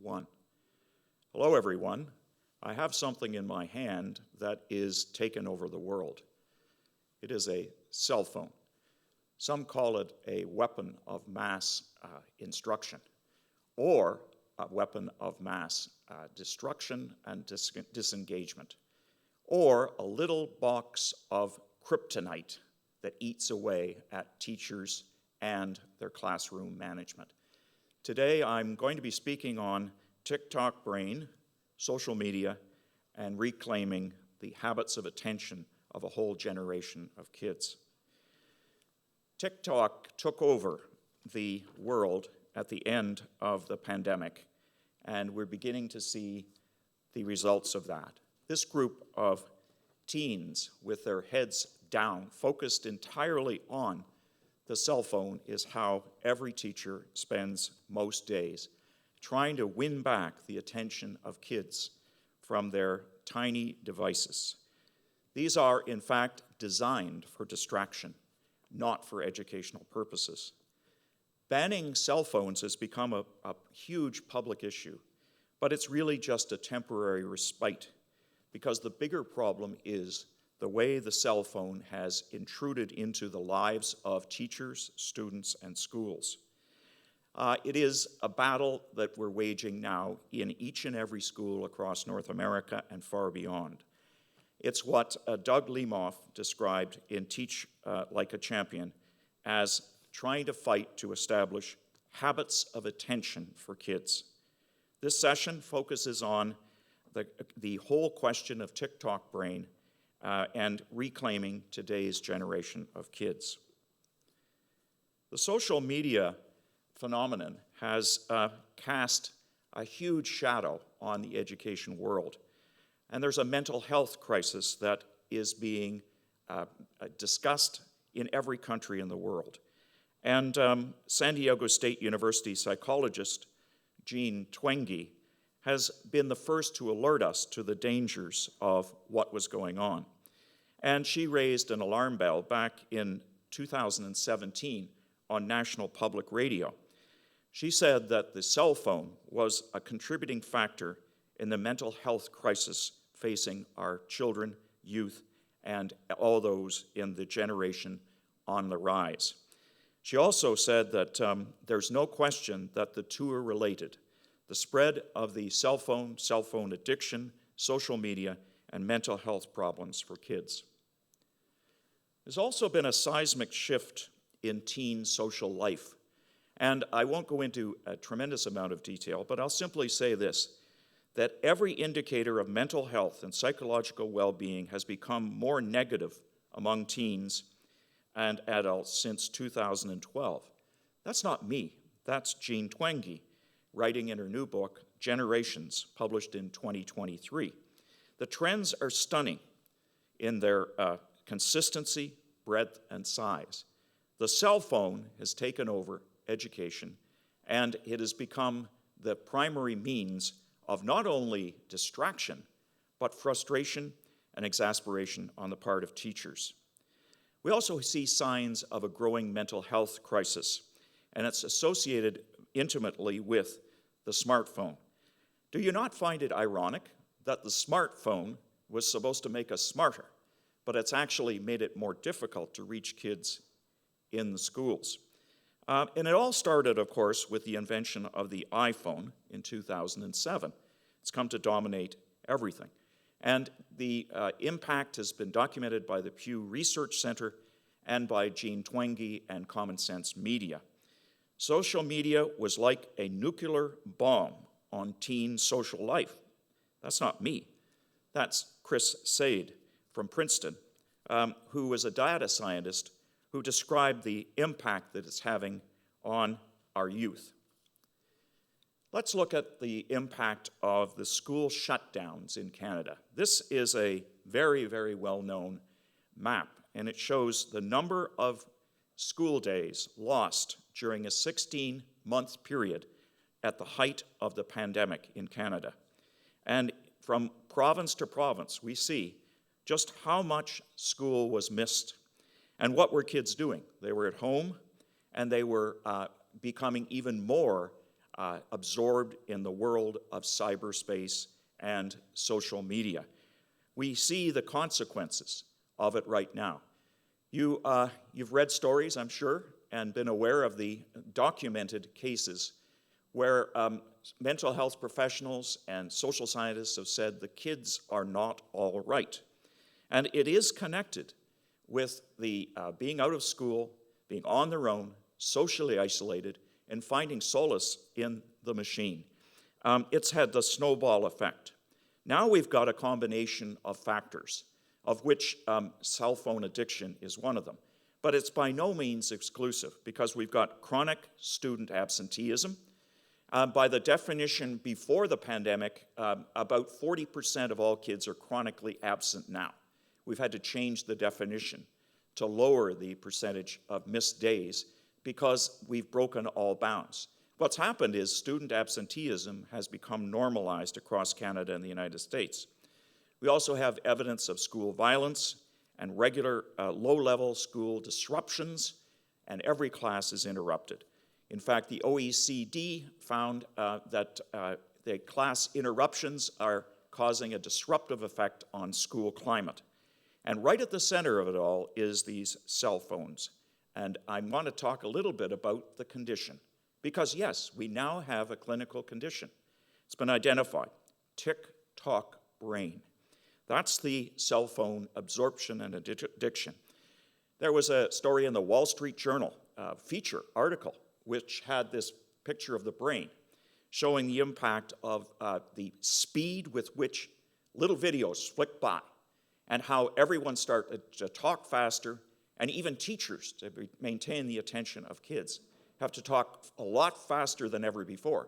1. Hello, everyone. I have something in my hand that is taken over the world. It is a cell phone. Some call it a weapon of mass instruction, or a weapon of mass destruction and disengagement, or a little box of kryptonite that eats away at teachers and their classroom management. Today, I'm going to be speaking on TikTok brain, social media, and reclaiming the habits of attention of a whole generation of kids. TikTok took over the world at the end of the pandemic, and we're beginning to see the results of that. This group of teens with their heads down, focused entirely on the cell phone, is how every teacher spends most days, trying to win back the attention of kids from their tiny devices. These are, in fact, designed for distraction, not for educational purposes. Banning cell phones has become a huge public issue, but it's really just a temporary respite, because the bigger problem is the way the cell phone has intruded into the lives of teachers, students, and schools. It is a battle that we're waging now in each and every school across North America and far beyond. It's what Doug Lemoff described in Teach Like a Champion as trying to fight to establish habits of attention for kids. This session focuses on the whole question of TikTok brain and reclaiming today's generation of kids. The social media phenomenon has cast a huge shadow on the education world. And there's a mental health crisis that is being discussed in every country in the world. And San Diego State University psychologist Jean Twenge has been the first to alert us to the dangers of what was going on. And she raised an alarm bell back in 2017 on National Public Radio. She said that the cell phone was a contributing factor in the mental health crisis facing our children, youth, and all those in the generation on the rise. She also said that there's no question that the two are related: the spread of the cell phone addiction, social media, and mental health problems for kids. There's also been a seismic shift in teen social life. And I won't go into a tremendous amount of detail, but I'll simply say this, that every indicator of mental health and psychological well-being has become more negative among teens and adults since 2012. That's not me. That's Jean Twenge, writing in her new book, Generations, published in 2023. The trends are stunning in their consistency, breadth, and size. The cell phone has taken over education, and it has become the primary means of not only distraction, but frustration and exasperation on the part of teachers. We also see signs of a growing mental health crisis, and it's associated intimately with the smartphone. Do you not find it ironic that the smartphone was supposed to make us smarter, but it's actually made it more difficult to reach kids in the schools? And it all started, of course, with the invention of the iPhone in 2007. It's come to dominate everything. And the impact has been documented by the Pew Research Center and by Jean Twenge and Common Sense Media. Social media was like a nuclear bomb on teen social life. That's not me. That's Chris Said from Princeton, who was a data scientist who described the impact that it's having on our youth. Let's look at the impact of the school shutdowns in Canada. This is a very, very well-known map, and it shows the number of school days lost during a 16-month period at the height of the pandemic in Canada. And from province to province, we see just how much school was missed. And what were kids doing? They were at home, and they were becoming even more absorbed in the world of cyberspace and social media. We see the consequences of it right now. You've read stories, I'm sure, and been aware of the documented cases where mental health professionals and social scientists have said the kids are not all right. And it is connected with the being out of school, being on their own, socially isolated, and finding solace in the machine. It's had the snowball effect. Now we've got a combination of factors, of which cell phone addiction is one of them. But it's by no means exclusive, because we've got chronic student absenteeism. By the definition before the pandemic, about 40% of all kids are chronically absent now. We've had to change the definition to lower the percentage of missed days because we've broken all bounds. What's happened is student absenteeism has become normalized across Canada and the United States. We also have evidence of school violence and regular low-level school disruptions, and every class is interrupted. In fact, the OECD found that the class interruptions are causing a disruptive effect on school climate. And right at the center of it all is these cell phones. And I want to talk a little bit about the condition. Because yes, we now have a clinical condition. It's been identified, tick-tock brain. That's the cell phone absorption and addiction. There was a story in the Wall Street Journal, feature article, which had this picture of the brain showing the impact of the speed with which little videos flick by and how everyone started to talk faster, and even teachers, to maintain the attention of kids, have to talk a lot faster than ever before.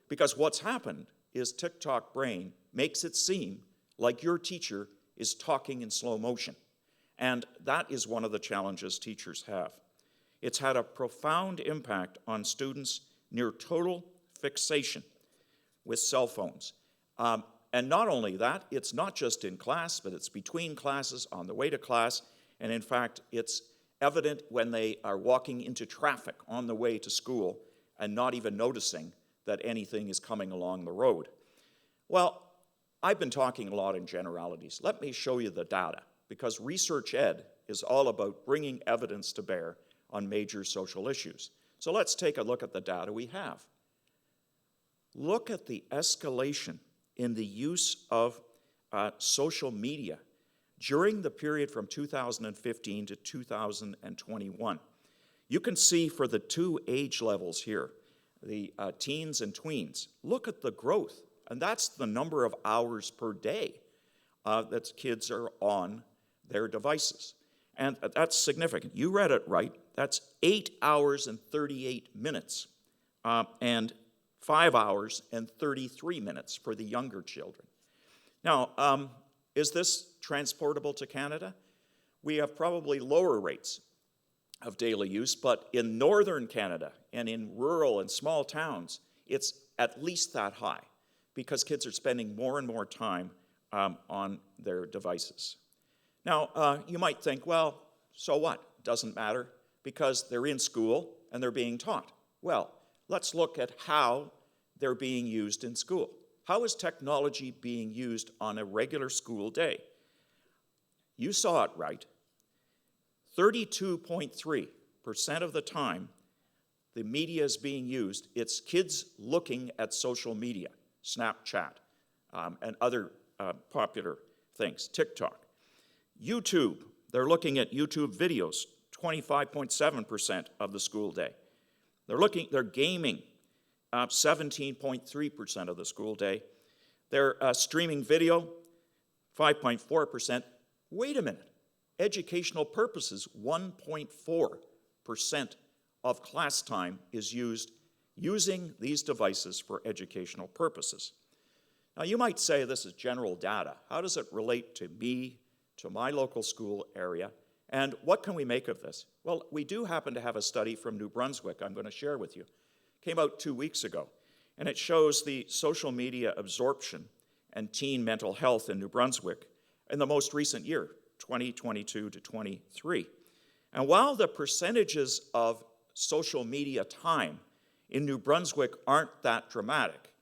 Because what's happened is tick-tock brain makes it seem like your teacher is talking in slow motion. And that is one of the challenges teachers have. It's had a profound impact on students' near total fixation with cell phones. And not only that, it's not just in class, but it's between classes, on the way to class, and in fact, it's evident when they are walking into traffic on the way to school and not even noticing that anything is coming along the road. Well, I've been talking a lot in generalities. Let me show you the data, because researchED is all about bringing evidence to bear on major social issues. So let's take a look at the data we have. Look at the escalation in the use of social media during the period from 2015 to 2021. You can see for the two age levels here, the teens and tweens, look at the growth, and that's the number of hours per day that kids are on their devices. And that's significant. You read it right. That's 8 hours and 38 minutes and 5 hours and 33 minutes for the younger children. Now, is this transportable to Canada? We have probably lower rates of daily use, but in northern Canada and in rural and small towns, it's at least that high because kids are spending more and more time on their devices. Now, you might think, well, so what? Doesn't matter because they're in school and they're being taught. Well, let's look at how they're being used in school. How is technology being used on a regular school day? You saw it right. 32.3% of the time the media is being used, it's kids looking at social media, Snapchat, and other popular things, TikTok. YouTube, they're looking at YouTube videos, 25.7% of the school day. They're gaming, 17.3% of the school day. They're streaming video, 5.4%. Wait a minute. Educational purposes, 1.4% of class time is used using these devices for educational purposes. Now, you might say this is general data. How does it relate to me, to my local school area, and what can we make of this? Well, we do happen to have a study from New Brunswick I'm going to share with you. Came out 2 weeks ago, and it shows the social media absorption and teen mental health in New Brunswick in the most recent year, 2022 to 23. And while the percentages of social media time in New Brunswick aren't that dramatic.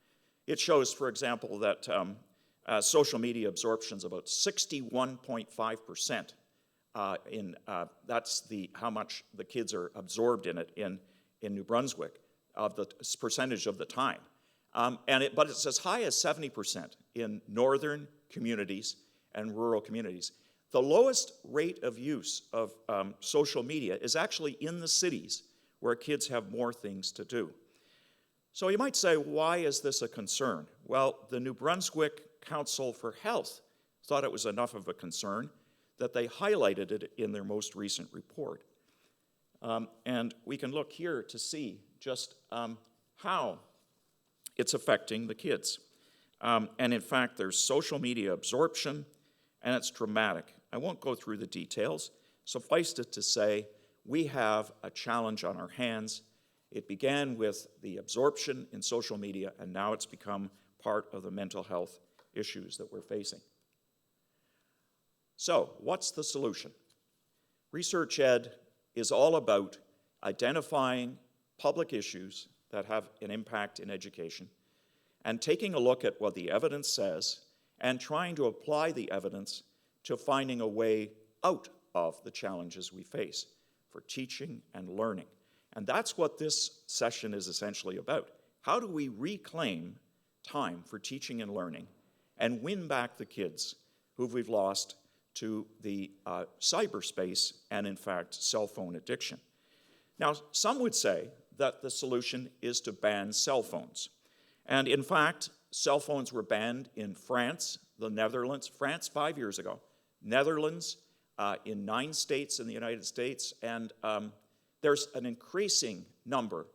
It shows, for example, that social media absorption is about 61.5%. That's how much the kids are absorbed in it in New Brunswick, of the percentage of the time. But it's as high as 70% in northern communities and rural communities. The lowest rate of use of social media is actually in the cities where kids have more things to do. So you might say, why is this a concern? Well, the New Brunswick Council for Health thought it was enough of a concern that they highlighted it in their most recent report. And we can look here to see just how it's affecting the kids. And in fact, there's social media absorption, and it's dramatic. I won't go through the details. Suffice it to say, we have a challenge on our hands. It began with the absorption in social media, and now it's become part of the mental health issues that we're facing. So, what's the solution? researchED is all about identifying public issues that have an impact in education and taking a look at what the evidence says and trying to apply the evidence to finding a way out of the challenges we face for teaching and learning. And that's what this session is essentially about. How do we reclaim time for teaching and learning and win back the kids who we've lost to the cyberspace and, in fact, cell phone addiction? Now, some would say that the solution is to ban cell phones. And in fact, cell phones were banned in France, the Netherlands, France 5 years ago, Netherlands, in 9 states in the United States, and there's an increasing number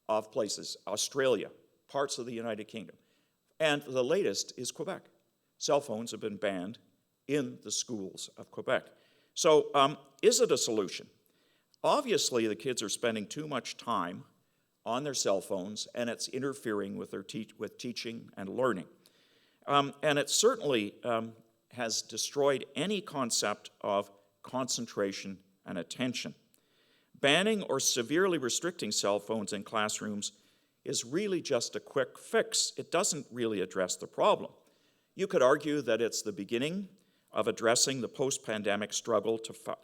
of places, Australia, parts of the United Kingdom. And the latest is Quebec. Cell phones have been banned in the schools of Quebec. So is it a solution? Obviously, the kids are spending too much time on their cell phones, and it's interfering with their teaching and learning. And it certainly has destroyed any concept of concentration and attention. Banning or severely restricting cell phones in classrooms is really just a quick fix. It doesn't really address the problem. You could argue that it's the beginning of addressing the post-pandemic struggle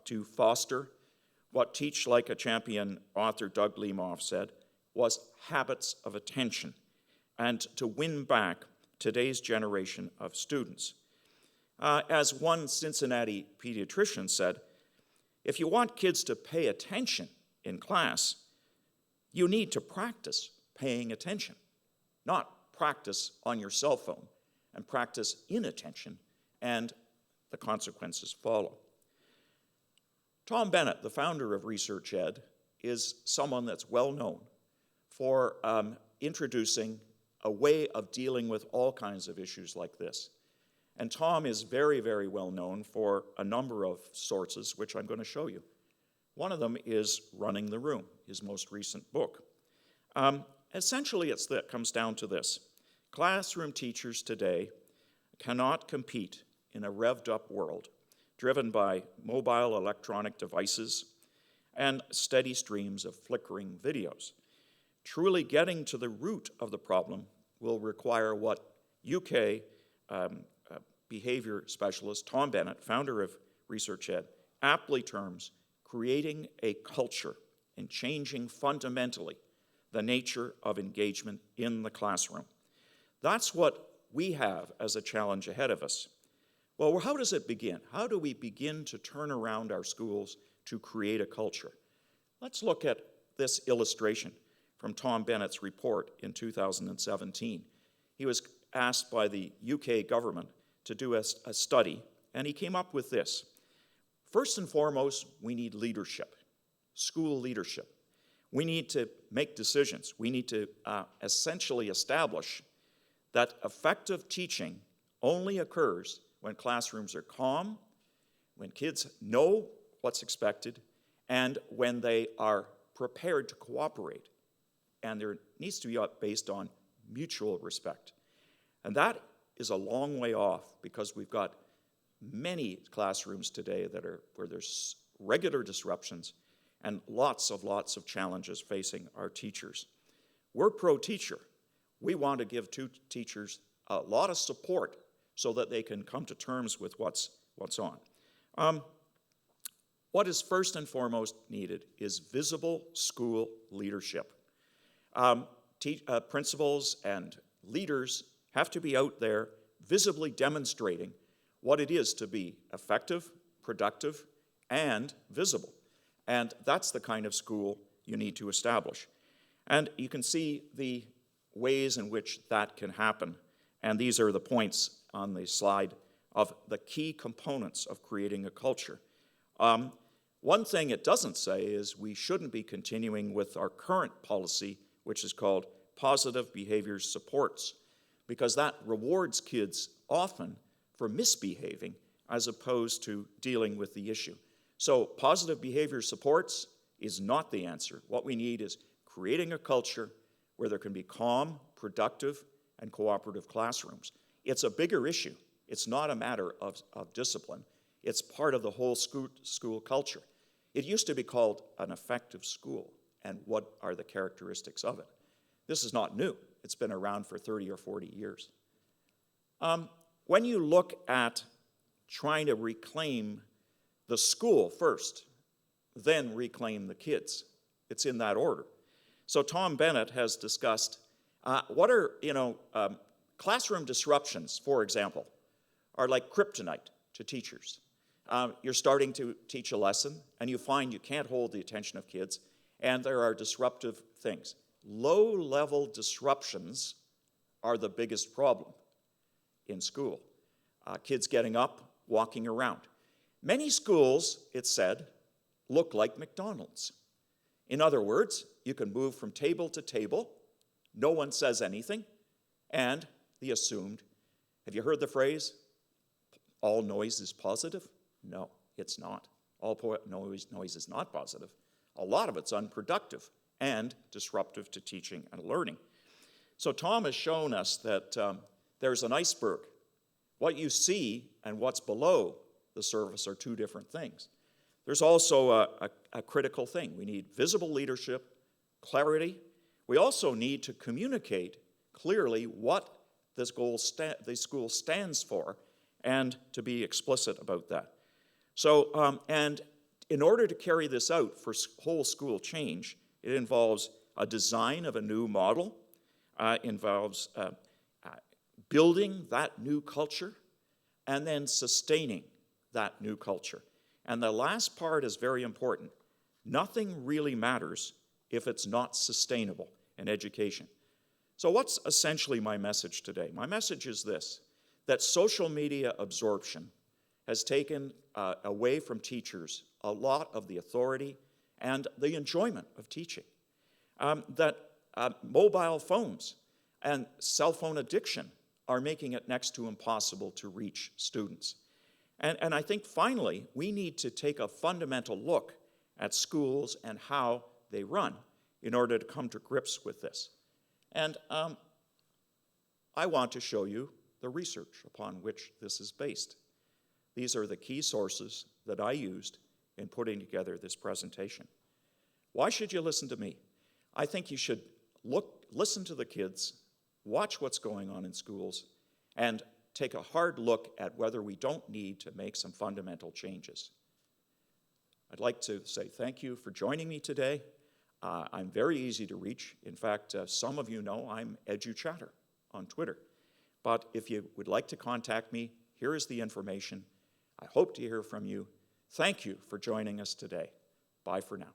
to foster what Teach Like a Champion author Doug Lemoff said was habits of attention, and to win back today's generation of students. As one Cincinnati pediatrician said, if you want kids to pay attention in class, you need to practice paying attention, not practice on your cell phone, and practice inattention, and the consequences follow. Tom Bennett, the founder of researchED, is someone that's well known for introducing a way of dealing with all kinds of issues like this. And Tom is very, very well known for a number of sources, which I'm going to show you. One of them is Running the Room, his most recent book. Essentially, it comes down to this. Classroom teachers today cannot compete in a revved-up world driven by mobile electronic devices and steady streams of flickering videos. Truly getting to the root of the problem will require what UK behavior specialist Tom Bennett, founder of researchED, aptly terms creating a culture and changing fundamentally the nature of engagement in the classroom. That's what we have as a challenge ahead of us. Well, how does it begin? How do we begin to turn around our schools to create a culture? Let's look at this illustration from Tom Bennett's report in 2017. He was asked by the UK government to do a study, and he came up with this. First and foremost, we need leadership, school leadership. We need to make decisions. We need to essentially establish that effective teaching only occurs when classrooms are calm, when kids know what's expected, and when they are prepared to cooperate. And there needs to be based on mutual respect. And that is a long way off because we've got many classrooms today where there's regular disruptions and lots of challenges facing our teachers. we're pro-teacher. We want to give teachers a lot of support so that they can come to terms with what's on. What is first and foremost needed is visible school leadership. Principals and leaders have to be out there visibly demonstrating what it is to be effective, productive, and visible. And that's the kind of school you need to establish. And you can see the ways in which that can happen. And these are the points on the slide of the key components of creating a culture. One thing it doesn't say is we shouldn't be continuing with our current policy, which is called positive behavior supports, because that rewards kids often for misbehaving as opposed to dealing with the issue. So positive behavior supports is not the answer. What we need is creating a culture where there can be calm, productive, and cooperative classrooms. It's a bigger issue. It's not a matter of discipline. It's part of the whole school culture. It used to be called an effective school, and what are the characteristics of it? This is not new. It's been around for 30 or 40 years. When you look at trying to reclaim the school first, then reclaim the kids, it's in that order. So Tom Bennett has discussed what are, classroom disruptions, for example, are like kryptonite to teachers. You're starting to teach a lesson, and you find you can't hold the attention of kids, and there are disruptive things. Low-level disruptions are the biggest problem in school. Kids getting up, walking around. Many schools, it's said, look like McDonald's. In other words, you can move from table to table, no one says anything, and the assumed, have you heard the phrase, all noise is positive? No, it's not. All noise is not positive. A lot of it's unproductive and disruptive to teaching and learning. So Tom has shown us that there's an iceberg. What you see and what's below the surface are two different things. There's also a critical thing. We need visible leadership, clarity. We also need to communicate clearly what this school stands for and to be explicit about that. So, and in order to carry this out for whole school change, it involves a design of a new model, involves building that new culture, and then sustaining that new culture. And the last part is very important. Nothing really matters if it's not sustainable in education. So what's essentially my message today? My message is this, that social media absorption has taken away from teachers a lot of the authority and the enjoyment of teaching. That mobile phones and cell phone addiction are making it next to impossible to reach students. And I think finally, we need to take a fundamental look at schools and how they run in order to come to grips with this. And I want to show you the research upon which this is based. These are the key sources that I used in putting together this presentation. Why should you listen to me? I think you should listen to the kids, watch what's going on in schools, and take a hard look at whether we don't need to make some fundamental changes. I'd like to say thank you for joining me today. I'm very easy to reach. In fact, some of you know I'm EduChatter on Twitter. But if you would like to contact me, here is the information. I hope to hear from you. Thank you for joining us today. Bye for now.